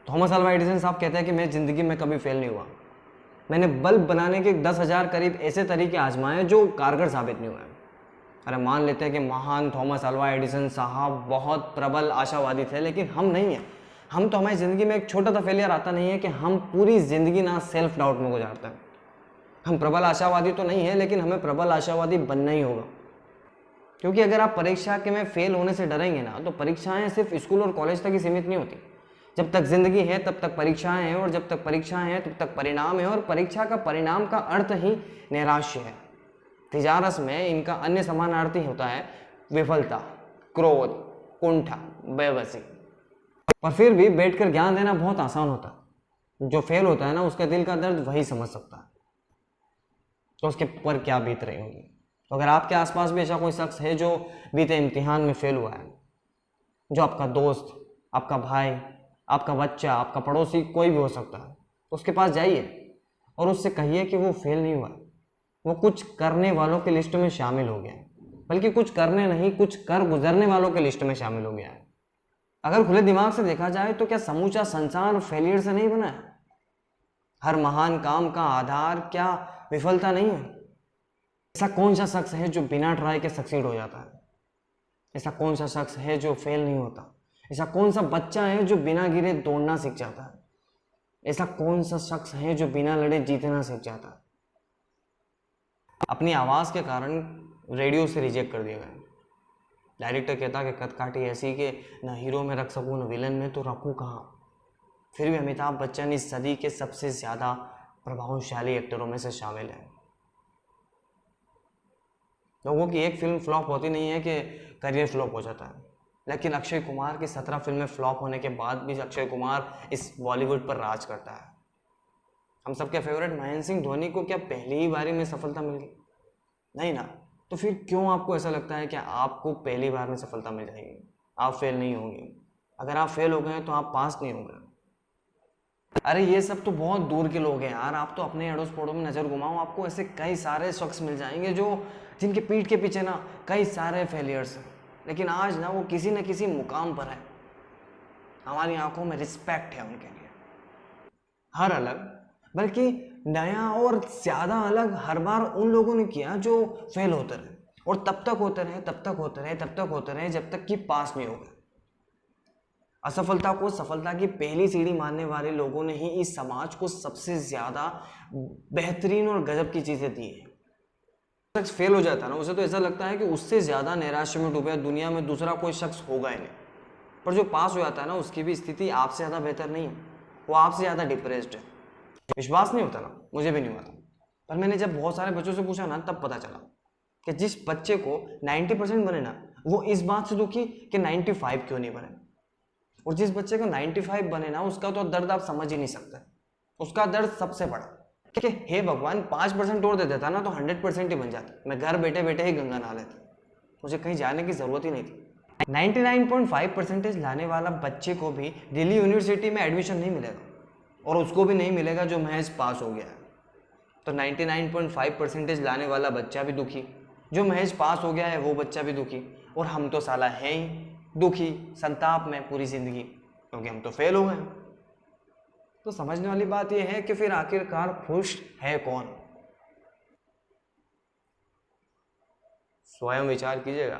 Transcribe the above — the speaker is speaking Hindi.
थॉमस अल्वा एडिसन साहब कहते हैं कि मैं ज़िंदगी में कभी फेल नहीं हुआ। मैंने बल्ब बनाने के 10,000 करीब ऐसे तरीके आजमाए जो कारगर साबित नहीं हुए। अरे मान लेते हैं कि महान थॉमस अल्वा एडिसन साहब बहुत प्रबल आशावादी थे, लेकिन हम नहीं हैं। हम तो, हमारी ज़िंदगी में एक छोटा सा फेलियर आता नहीं है कि हम पूरी ज़िंदगी ना सेल्फ डाउट में गुजारते हैं। हम प्रबल आशावादी तो नहीं है, लेकिन हमें प्रबल आशावादी बनना ही होगा। क्योंकि अगर आप परीक्षा के में फेल होने से डरेंगे ना, तो परीक्षाएं सिर्फ स्कूल और कॉलेज तक ही सीमित नहीं होती। जब तक जिंदगी है तब तक परीक्षाएं हैं, और जब तक परीक्षाएं हैं तब तक परिणाम है, और परीक्षा का परिणाम का अर्थ ही नैराश्य है। तिजारस में इनका अन्य समानार्थी होता है विफलता, क्रोध, कुंठा, बेबसी। पर फिर भी बैठकर ज्ञान देना बहुत आसान होता है। जो फेल होता है ना, उसका दिल का दर्द वही समझ सकता है तो उसके पर क्या बीत रही होगी। तो अगर आपके आसपास भी ऐसा कोई शख्स है जो बीते इम्तिहान में फेल हुआ है, जो आपका दोस्त, आपका भाई, आपका बच्चा, आपका पड़ोसी, कोई भी हो सकता है, तो उसके पास जाइए और उससे कहिए कि वो फेल नहीं हुआ, वो कुछ करने वालों की लिस्ट में शामिल हो गया है। बल्कि कुछ करने नहीं, कुछ कर गुजरने वालों की लिस्ट में शामिल हो गया है। अगर खुले दिमाग से देखा जाए तो क्या समूचा संसार फेलियर से नहीं बना है? हर महान काम का आधार क्या विफलता नहीं है? ऐसा कौन सा शख्स है जो बिना ट्राई के सक्सीड हो जाता है? ऐसा कौन सा शख्स है जो फेल नहीं होता? ऐसा कौन सा बच्चा है जो बिना गिरे दौड़ना सीख जाता है? ऐसा कौन सा शख्स है जो बिना लड़े जीतना सीख जाता है? अपनी आवाज़ के कारण रेडियो से रिजेक्ट कर दिया गया। डायरेक्टर कहता कि कदकाठी ऐसी कि न हीरो में रख सकूँ न विलन में, तो रखूँ कहाँ। फिर भी अमिताभ बच्चन इस सदी के सबसे ज़्यादा प्रभावशाली एक्टरों में से शामिल है। लोगों की एक फिल्म फ्लॉप होती नहीं है कि करियर फ्लॉप हो जाता है, लेकिन अक्षय कुमार की 17 फिल्में फ्लॉप होने के बाद भी अक्षय कुमार इस बॉलीवुड पर राज करता है। हम सबके फेवरेट महेंद्र सिंह धोनी को क्या पहली ही बारी में सफलता मिल गई? नहीं ना। तो फिर क्यों आपको ऐसा लगता है कि आपको पहली बार में सफलता मिल जाएगी, आप फेल नहीं होंगे? अगर आप फेल हो गए तो आप पास नहीं हो गए। अरे ये सब तो बहुत दूर के लोग हैं यार। आप तो अपने अड़ोस पड़ोस में नज़र घुमाओ, आपको ऐसे कई सारे शख्स मिल जाएंगे जो जिनके पीठ के पीछे ना कई सारे फेलियर्स हैं, लेकिन आज ना वो किसी न किसी मुकाम पर है। हमारी आंखों में रिस्पेक्ट है उनके लिए। हर अलग, बल्कि नया और ज़्यादा अलग हर बार उन लोगों ने किया जो फेल होते रहे, और तब तक होते रहे, तब तक होते रहे, तब तक होते रहे, जब तक कि पास नहीं हो गए। असफलता को सफलता की पहली सीढ़ी मानने वाले लोगों ने ही इस समाज को सबसे ज़्यादा बेहतरीन और गजब की चीज़ें दी है। शख्स फेल हो जाता है ना, उसे तो ऐसा लगता है कि उससे ज़्यादा नैराश्य में डूबे दुनिया में दूसरा कोई शख्स होगा ही नहीं। पर जो पास हो जाता है ना, उसकी भी स्थिति आपसे ज़्यादा बेहतर नहीं है, वो आपसे ज़्यादा डिप्रेस्ड है। विश्वास नहीं होता ना, मुझे भी नहीं हुआ था। पर मैंने जब बहुत सारे बच्चों से पूछा ना, तब पता चला कि जिस बच्चे को 90% बने ना, वो इस बात से दुखी कि 95 क्यों नहीं बने। और जिस बच्चे को 95 बने ना, उसका तो दर्द आप समझ ही नहीं सकते। उसका दर्द सबसे बड़ा कि हे भगवान 5% और दे देता ना तो 100% ही बन जाता। मैं घर बैठे बैठे ही गंगा नहा लेता, मुझे कहीं जाने की ज़रूरत ही नहीं थी। 99.5% लाने वाला बच्चे को भी दिल्ली यूनिवर्सिटी में एडमिशन नहीं मिलेगा, और उसको भी नहीं मिलेगा जो महज पास हो गया है। तो 99.5% लाने वाला बच्चा भी दुखी, जो महज पास हो गया है वो बच्चा भी दुखी, और हम तो साला है ही दुखी, संताप में पूरी ज़िंदगी, क्योंकि हम तो फेल हो गए। तो समझने वाली बात यह है कि फिर आखिरकार खुश है कौन? स्वयं विचार कीजिएगा।